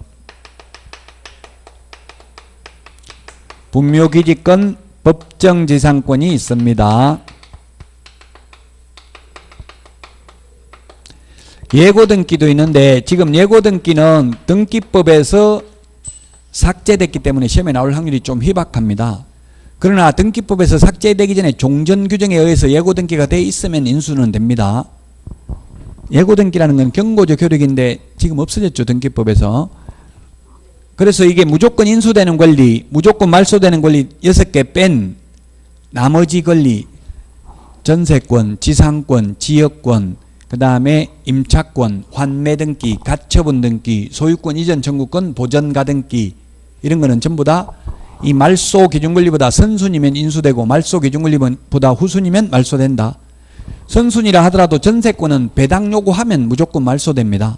법정지상권이 있습니다. 예고등기도 있는데 지금 예고등기는 등기법에서 삭제됐기 때문에 시험에 나올 확률이 좀 희박합니다. 그러나 등기법에서 삭제되기 전에 종전규정에 의해서 예고등기가 돼 있으면 인수는 됩니다. 예고등기라는 건 경고적 효력인데 지금 없어졌죠. 등기법에서. 그래서 이게 무조건 인수되는 권리, 무조건 말소되는 권리 6개 뺀 나머지 권리, 전세권, 지상권, 지역권, 그 다음에 임차권, 환매등기, 가처분 등기, 소유권 이전 청구권, 보전가등기 이런 거는 전부 다 이 말소 기준권리보다 선순위면 인수되고 말소 기준권리보다 후순위면 말소된다. 선순위라 하더라도 전세권은 배당 요구하면 무조건 말소됩니다.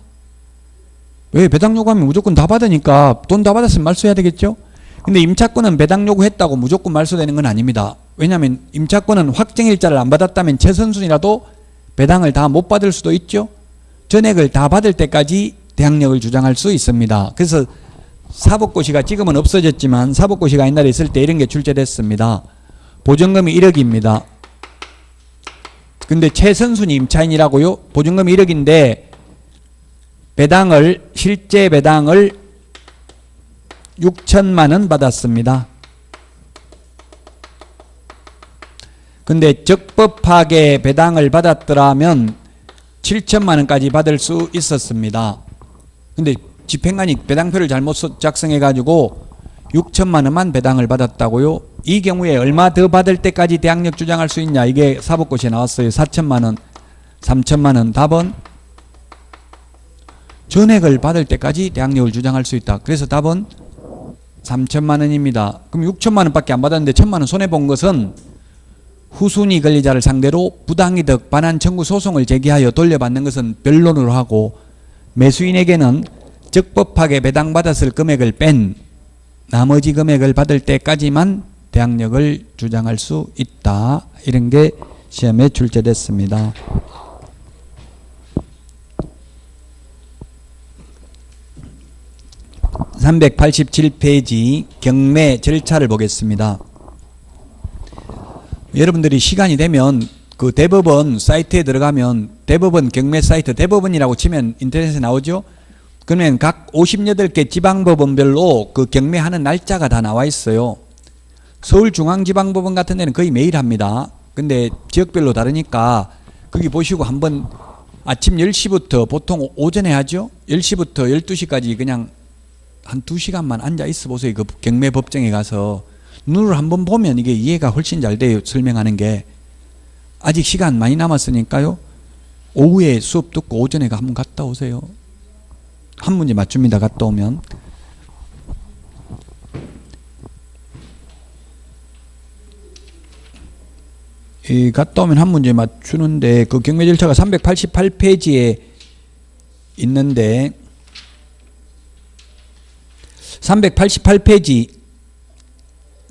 왜? 배당 요구하면 무조건 다 받으니까 돈 다 받았으면 말소해야 되겠죠? 근데 임차권은 배당 요구했다고 무조건 말소되는 건 아닙니다. 왜냐하면 임차권은 확정일자를 안 받았다면 최선순위라도 배당을 다 못 받을 수도 있죠. 전액을 다 받을 때까지 대항력을 주장할 수 있습니다. 그래서 사법고시가 지금은 없어졌지만 사법고시가 옛날에 있을 때 이런 게 출제됐습니다. 보증금이 1억입니다. 근데 최선순위 임차인이라고요? 보증금이 1억인데 배당을 실제 배당을 6천만 원 받았습니다. 근데 적법하게 배당을 받았더라면 7천만 원까지 받을 수 있었습니다. 근데 집행관이 배당표를 잘못 작성해 가지고 6천만 원만 배당을 받았다고요? 이 경우에 얼마 더 받을 때까지 대항력 주장할 수 있냐? 이게 사법고시에 나왔어요. 4천만 원, 3천만 원. 답은 전액을 받을 때까지 대항력을 주장할 수 있다. 그래서 답은 3천만 원입니다. 그럼 6천만 원밖에 안 받았는데 1천만 원 손해본 것은 후순위 권리자를 상대로 부당이득 반환 청구 소송을 제기하여 돌려받는 것은 변론으로 하고 매수인에게는 적법하게 배당받았을 금액을 뺀 나머지 금액을 받을 때까지만 대항력을 주장할 수 있다. 이런 게 시험에 출제됐습니다. (387페이지) 경매 절차를 보겠습니다. 여러분들이 시간이 되면 그 대법원 사이트에 들어가면 대법원 경매 사이트 대법원이라고 치면 인터넷에 나오죠. 그러면 각 58개 지방법원별로 그 경매하는 날짜가 다 나와 있어요. 서울중앙지방법원 같은 데는 거의 매일 합니다. 근데 지역별로 다르니까 거기 보시고 한번 아침 10시부터 보통 오전에 하죠. 10시부터 12시까지 그냥 한 2시간만 앉아 있어 보세요. 그 경매 법정에 가서 눈을 한번 보면 이게 이해가 훨씬 잘 돼요. 설명하는 게. 아직 시간 많이 남았으니까요. 오후에 수업 듣고 오전에 한번 갔다 오세요. 한 문제 맞춥니다. 갔다 오면. 갔다 오면 한 문제 맞추는데 그 경매 절차가 388페이지에 있는데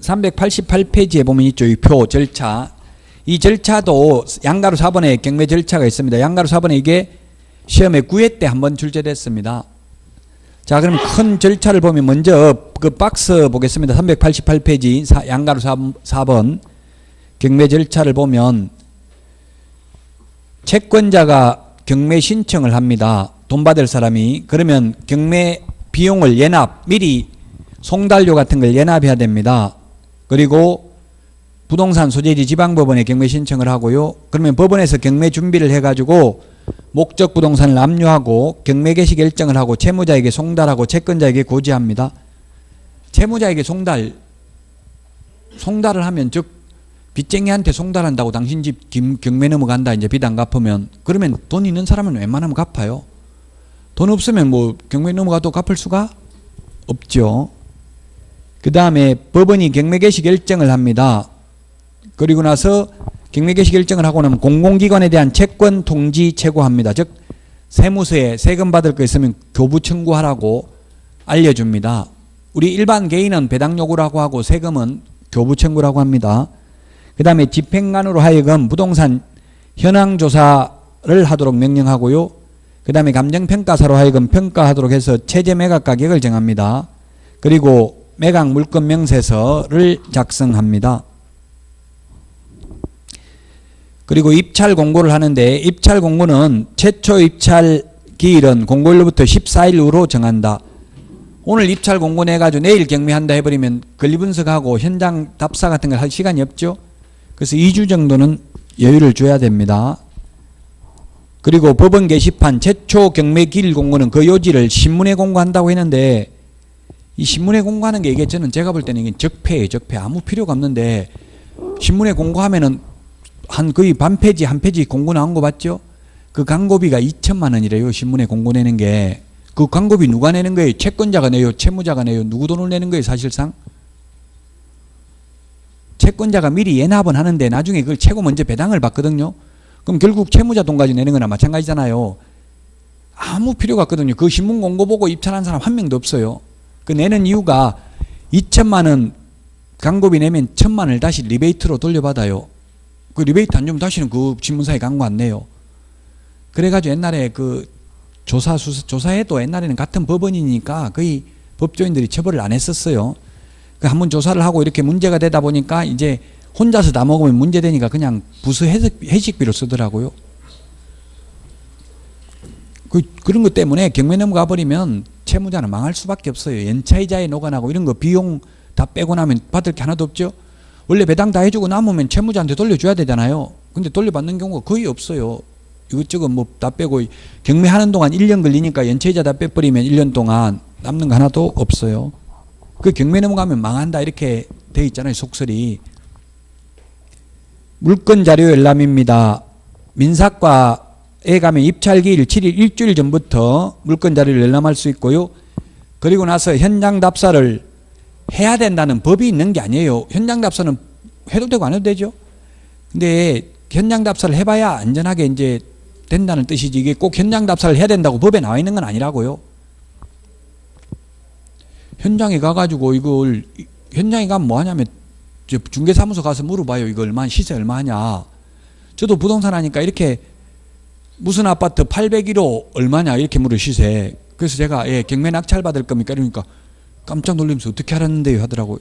388페이지에 보면 있죠. 이 표 절차. 이 절차도 양가로 4번에 경매 절차가 있습니다. 양가로 4번에 이게 시험에 9회 때 한번 출제됐습니다. 자, 그럼 큰 절차를 보면 먼저 그 박스 보겠습니다. 388페이지 양가로 4번 경매 절차를 보면 채권자가 경매 신청을 합니다. 돈 받을 사람이. 그러면 경매 비용을 미리 송달료 같은 걸 예납해야 됩니다. 그리고 부동산 소재지 지방법원에 경매 신청을 하고요. 그러면 법원에서 경매 준비를 해가지고 목적 부동산을 압류하고 경매 개시 결정을 하고 채무자에게 송달하고 채권자에게 고지합니다. 채무자에게 송달을 하면 즉 빚쟁이한테 송달한다고 당신 집 경매 넘어간다 이제 빚 안 갚으면 그러면 돈 있는 사람은 웬만하면 갚아요. 돈 없으면 뭐 경매 넘어가도 갚을 수가 없죠. 그 다음에 법원이 경매 개시 결정을 합니다. 그리고 나서 경매 개시 결정을 하고 나면 공공기관에 대한 채권 통지 che고합니다. 즉 세무서에 세금 받을 거 있으면 교부 청구하라고 알려줍니다. 우리 일반 개인은 배당 요구라고 하고 세금은 교부 청구라고 합니다. 그 다음에 집행관으로 하여금 부동산 현황 조사를 하도록 명령하고요. 그 다음에 감정평가사로 하여금 평가하도록 해서 최저 매각 가격을 정합니다. 그리고 매각 물건 명세서를 작성합니다. 그리고 입찰 공고를 하는데 입찰 공고는 최초 입찰 기일은 공고일로부터 14일 후로 정한다. 오늘 입찰 공고 내가지고 내일 경매한다 해버리면 권리분석하고 현장 답사 같은 걸 할 시간이 없죠. 그래서 2주 정도는 여유를 줘야 됩니다. 그리고 법원 게시판 최초 경매 기일 공고는 그 요지를 신문에 공고한다고 했는데 이 신문에 공고하는 게 이게 제가 볼 때는 이게 적폐예요. 적폐. 아무 필요가 없는데 신문에 공고하면은 한 거의 반 페이지 한 페이지 공고 나온 거 봤죠? 그 광고비가 2천만 원이래요. 신문에 공고 내는 게. 그 광고비 누가 내는 거예요? 채권자가 내요? 채무자가 내요? 누구 돈을 내는 거예요? 사실상? 채권자가 미리 예납은 하는데 나중에 그걸 최고 먼저 배당을 받거든요. 그럼 결국 채무자 돈 가지고 내는 거나 마찬가지잖아요. 아무 필요가 없거든요. 그 신문 공고 보고 입찰한 사람 한 명도 없어요. 그 내는 이유가 2천만 원 광고비 내면 1,000만 원을 다시 리베이트로 돌려받아요. 그 리베이트 안 주면 다시는 그 신문사에 광고 안 내요. 그래가지고 옛날에 그 조사해도 옛날에는 같은 법원이니까 거의 법조인들이 처벌을 안 했었어요. 그 한번 조사를 하고 이렇게 문제가 되다 보니까 이제 혼자서 다 먹으면 문제되니까 그냥 부수 해식비로 쓰더라고요. 그런 것 때문에 경매 넘어가 버리면 채무자는 망할 수밖에 없어요. 연차이자에 녹아나고 이런 거 비용 다 빼고 나면 받을 게 하나도 없죠. 원래 배당 다 해주고 남으면 채무자한테 돌려줘야 되잖아요. 근데 돌려받는 경우가 거의 없어요. 이것저것 뭐 다 빼고 경매하는 동안 1년 걸리니까 연체이자 다 빼버리면 1년 동안 남는 거 하나도 없어요. 그 경매 넘어가면 망한다 이렇게 돼 있잖아요. 속설이. 물건 자료 열람입니다. 민사과에 가면 입찰기일 7일 일주일 전부터 물건 자료를 열람할 수 있고요. 그리고 나서 현장 답사를 해야 된다는 법이 있는 게 아니에요. 현장 답사는 해도 되고 안 해도 되죠. 근데 현장 답사를 해봐야 안전하게 이제 된다는 뜻이지 이게 꼭 현장 답사를 해야 된다고 법에 나와 있는 건 아니라고요. 현장에 가가지고 이걸 현장에 가면 뭐 하냐면 중개사무소 가서 물어봐요. 이거 얼마 시세 얼마 하냐. 저도 부동산 하니까 이렇게 무슨 아파트 801호 얼마냐 이렇게 물어 시세. 그래서 제가 경매 낙찰 받을 겁니까? 이러니까 깜짝 놀라면서 어떻게 알았는데요 하더라고.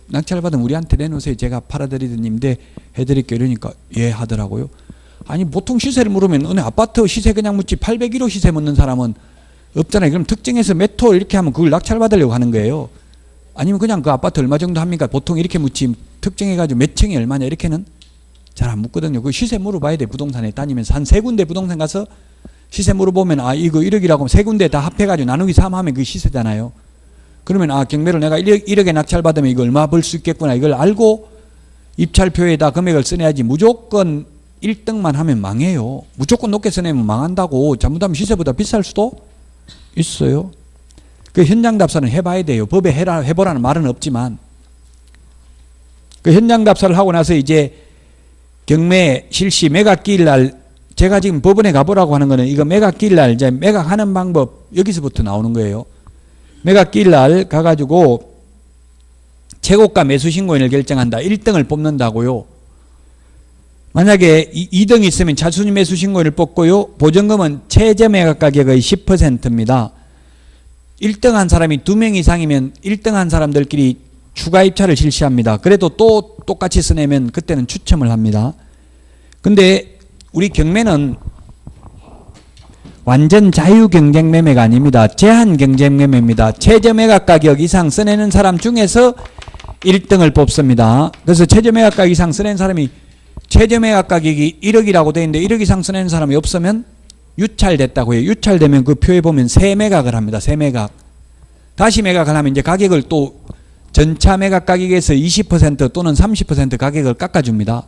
낙찰 받으면 우리한테 내놓으세요. 제가 팔아드리는데 해드릴게요. 이러니까 하더라고요. 아니 보통 시세를 물으면 어느 아파트 시세 그냥 묻지 801호 시세 묻는 사람은 없잖아요. 그럼 특정해서 몇 호 이렇게 하면 그걸 낙찰 받으려고 하는 거예요. 아니면 그냥 그 아파트 얼마 정도 합니까? 보통 이렇게 묻지 특정해가지고 몇 층이 얼마냐 이렇게는 잘 안 묻거든요. 그 시세 물어봐야 돼. 부동산에 다니면서 한 세 군데 부동산 가서 시세 물어보면 이거 1억이라고 세 군데 다 합해가지고 나누기 3 하면 그 시세잖아요. 그러면 경매를 내가 1억에 낙찰 받으면 이거 얼마 벌 수 있겠구나 이걸 알고 입찰표에다 금액을 써내야지 무조건 1등만 하면 망해요. 무조건 높게 써내면 망한다고. 잘못하면 시세보다 비쌀 수도 있어요. 그 현장 답사는 해봐야 돼요. 법에 해보라는 말은 없지만 그 현장 답사를 하고 나서 이제 경매 실시 매각기일 날 제가 지금 법원에 가보라고 하는 거는 이거 매각기일 날 이제 매각하는 방법 여기서부터 나오는 거예요. 매각기일 날 가가지고 최고가 매수신고인을 결정한다. 1등을 뽑는다고요. 만약에 2등이 있으면 차순위 매수신고인을 뽑고요. 보증금은 최저 매각가격의 10%입니다. 1등 한 사람이 2명 이상이면 1등 한 사람들끼리 추가 입찰을 실시합니다. 그래도 또 똑같이 써내면 그때는 추첨을 합니다. 근데 우리 경매는 완전 자유 경쟁 매매가 아닙니다. 제한 경쟁 매매입니다. 최저 매각 가격 이상 써내는 사람 중에서 1등을 뽑습니다. 그래서 최저 매각 가격 이상 써낸 사람이 최저 매각 가격이 1억이라고 되어 있는데 1억 이상 써내는 사람이 없으면 유찰됐다고 해요. 유찰되면 그 표에 보면 세매각을 합니다. 세매각. 다시 매각을 하면 이제 가격을 또 전차 매각 가격에서 20% 또는 30% 가격을 깎아줍니다.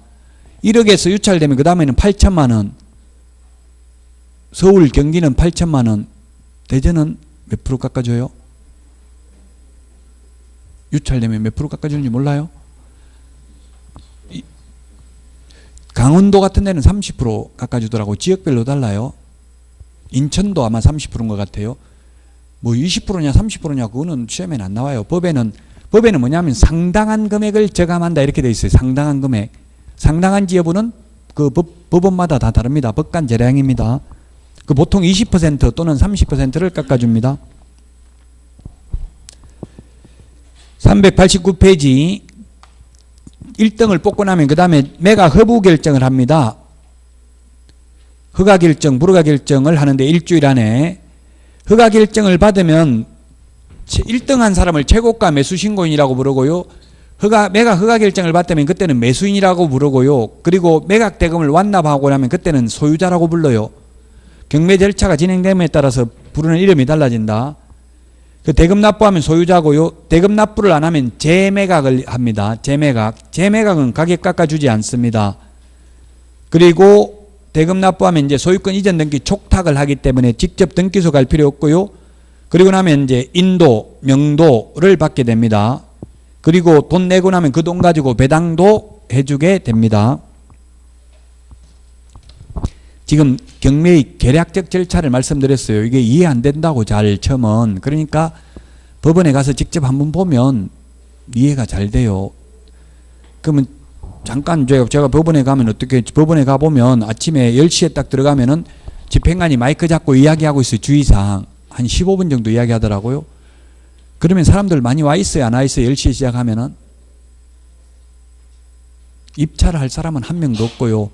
1억에서 유찰되면 그 다음에는 8천만 원. 서울, 경기는 8천만 원. 대전은 몇 프로 깎아줘요? 유찰되면 몇 프로 깎아주는지 몰라요? 강원도 같은 데는 30% 깎아주더라고. 지역별로 달라요. 인천도 아마 30%인 것 같아요. 뭐 20%냐 30%냐 그거는 시험에는 안 나와요. 법에는 뭐냐면 상당한 금액을 저감한다 이렇게 돼 있어요. 상당한 금액. 상당한지 여부는 그 법원마다 다 다릅니다. 법관 재량입니다. 그 보통 20% 또는 30%를 깎아줍니다. 389페이지 1등을 뽑고 나면 그 다음에 매각 허부 결정을 합니다. 허가 결정, 불허가 결정을 하는데 일주일 안에 허가 결정을 받으면 1등 한 사람을 최고가 매수신고인이라고 부르고요. 매각 허가 결정을 받으면 그때는 매수인이라고 부르고요. 그리고 매각 대금을 완납하고 나면 그때는 소유자라고 불러요. 경매 절차가 진행됨에 따라서 부르는 이름이 달라진다. 그 대금 납부하면 소유자고요. 대금 납부를 안 하면 재매각을 합니다. 재매각은 가격 깎아주지 않습니다. 그리고 대금 납부하면 이제 소유권 이전 등기 촉탁을 하기 때문에 직접 등기소 갈 필요 없고요. 그리고 나면 이제 인도, 명도를 받게 됩니다. 그리고 돈 내고 나면 그 돈 가지고 배당도 해주게 됩니다. 지금 경매의 계략적 절차를 말씀드렸어요. 이게 이해 안 된다고 잘 처음은. 그러니까 법원에 가서 직접 한번 보면 이해가 잘 돼요. 그러면 잠깐 제가 법원에 가면 어떻게, 법원에 가보면 아침에 10시에 딱 들어가면은 집행관이 마이크 잡고 이야기하고 있어요. 주의사항. 한 15분 정도 이야기하더라고요. 그러면 사람들 많이 와 있어요? 안 와 있어요? 10시에 시작하면은? 입찰을 할 사람은 한 명도 없고요.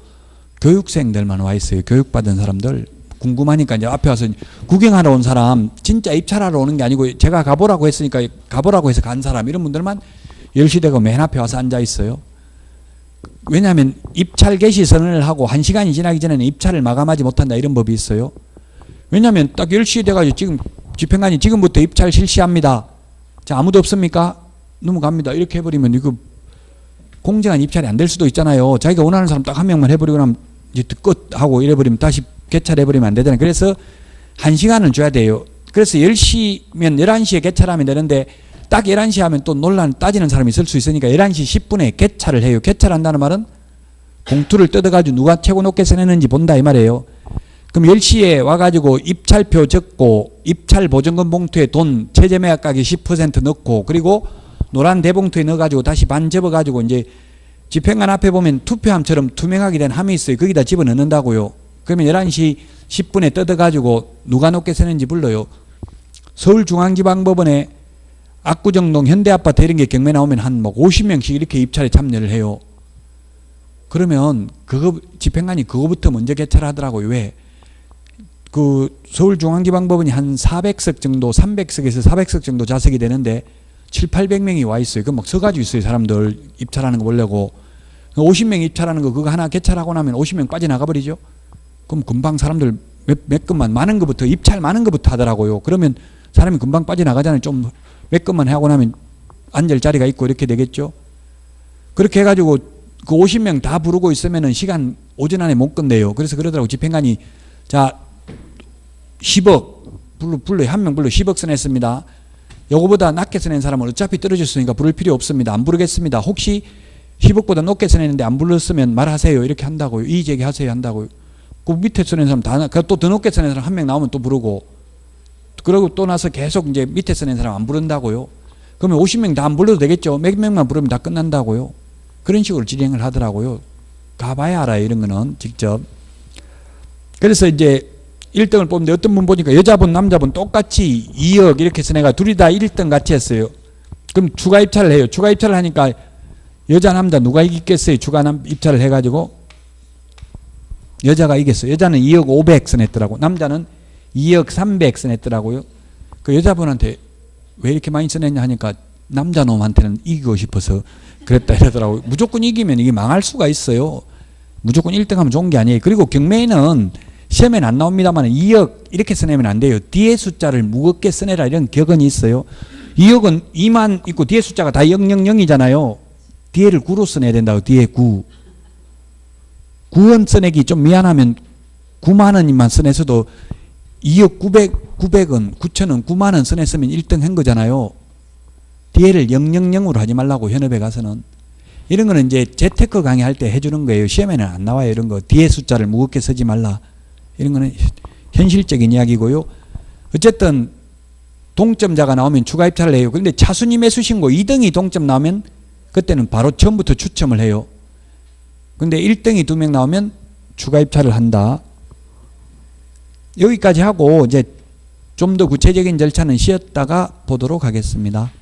교육생들만 와 있어요. 교육받은 사람들. 궁금하니까 이제 앞에 와서 구경하러 온 사람, 진짜 입찰하러 오는 게 아니고 제가 가보라고 했으니까 가보라고 해서 간 사람, 이런 분들만 10시 되고 맨 앞에 와서 앉아 있어요. 왜냐하면 입찰 개시 선언을 하고 1시간이 지나기 전에는 입찰을 마감하지 못한다, 이런 법이 있어요. 왜냐하면 딱 10시 돼가지고 지금 집행관이 지금부터 입찰 실시합니다. 자, 아무도 없습니까? 넘어갑니다. 이렇게 해버리면 이거 공정한 입찰이 안 될 수도 있잖아요. 자기가 원하는 사람 딱 한 명만 해버리고 나면 이제 끝하고 이래버리면 다시 개찰해버리면 안 되잖아요. 그래서 1시간을 줘야 돼요. 그래서 10시면 11시에 개찰하면 되는데 딱 11시 하면 또 논란 따지는 사람이 있을 수 있으니까 11시 10분에 개찰을 해요. 개찰한다는 말은 봉투를 뜯어가지고 누가 최고 높게 써냈는지 본다, 이 말이에요. 그럼 10시에 와가지고 입찰표 적고 입찰 보증금 봉투에 돈 최저매각 가격 10% 넣고, 그리고 노란 대봉투에 넣어가지고 다시 반 접어가지고 이제 집행관 앞에 보면 투표함처럼 투명하게 된 함이 있어요. 거기다 집어넣는다고요. 그러면 11시 10분에 뜯어가지고 누가 높게 쓰는지 불러요. 서울중앙지방법원에 압구정동 현대아파트 이런 게 경매 나오면 한 뭐 50명씩 이렇게 입찰에 참여를 해요. 그러면 그거 집행관이 그거부터 먼저 개찰하더라고요. 왜? 그 서울중앙지방법원이 한 400석 정도, 300석에서 400석 정도 좌석이 되는데 700~800명이 와 있어요. 그 막 서가지고 있어요. 사람들 입찰하는 거 보려고. 50명 입찰하는 거 그거 하나 개찰하고 나면 50명 빠져나가 버리죠. 그럼 금방 사람들 몇 건만, 많은 것부터, 입찰 많은 것부터 하더라고요. 그러면 사람이 금방 빠져나가잖아요. 좀 몇 건만 하고 나면 앉을 자리가 있고 이렇게 되겠죠. 그렇게 해가지고 그 50명 다 부르고 있으면은 시간 오전 안에 못 끝내요. 그래서 그러더라고. 집행관이 자 10억 불러요. 한 명 불러 10억 써냈습니다. 요거보다 낮게 써낸 사람은 어차피 떨어졌으니까 부를 필요 없습니다. 안 부르겠습니다. 혹시 10억보다 높게 써냈는데 안 불렀으면 말하세요. 이렇게 한다고요. 이의제기하세요 한다고요. 그 밑에 써낸 사람 다, 또 더 높게 써낸 사람 한 명 나오면 또 부르고, 그러고 또 나서 계속 이제 밑에 써낸 사람 안 부른다고요. 그러면 50명 다 안 불러도 되겠죠. 몇 명만 부르면 다 끝난다고요. 그런 식으로 진행을 하더라고요. 가봐야 알아요. 이런 거는 직접. 그래서 이제 1등을 뽑는데 어떤 분 보니까 여자분 남자분 똑같이 2억 이렇게 써내가 둘이 다 1등 같이 했어요. 그럼 추가 입찰을 해요. 추가 입찰을 하니까 여자 남자 누가 이기겠어요? 추가 입찰을 해가지고 여자가 이겼어요. 여자는 2억 500 써냈더라고. 남자는 2억 300 써냈더라고요. 그 여자분한테 왜 이렇게 많이 써냈냐 하니까 남자 놈한테는 이기고 싶어서 그랬다 이러더라고요. 무조건 이기면 이게 망할 수가 있어요. 무조건 1등하면 좋은 게 아니에요. 그리고 경매에는 시험에는 안 나옵니다만 2억 이렇게 써내면 안 돼요. 뒤에 숫자를 무겁게 써내라, 이런 격언이 있어요. 2억은 2만 있고 뒤에 숫자가 다 000이잖아요. 뒤에를 9로 써내야 된다고. 뒤에 9. 9원 써내기 좀 미안하면 9만 원만 써내서도 2억 900원, 9천원, 9만 원 써냈으면 1등 한 거잖아요. 뒤에를 000으로 하지 말라고, 현업에 가서는. 이런 거는 이제 재테크 강의할 때 해주는 거예요. 시험에는 안 나와요. 이런 거. 뒤에 숫자를 무겁게 쓰지 말라. 이런 거는 현실적인 이야기고요. 어쨌든 동점자가 나오면 추가 입찰을 해요. 그런데 차순위 매수 신고 2등이 동점 나오면 그때는 바로 처음부터 추첨을 해요. 근데 1등이 2명 나오면 추가 입찰을 한다. 여기까지 하고 이제 좀 더 구체적인 절차는 쉬었다가 보도록 하겠습니다.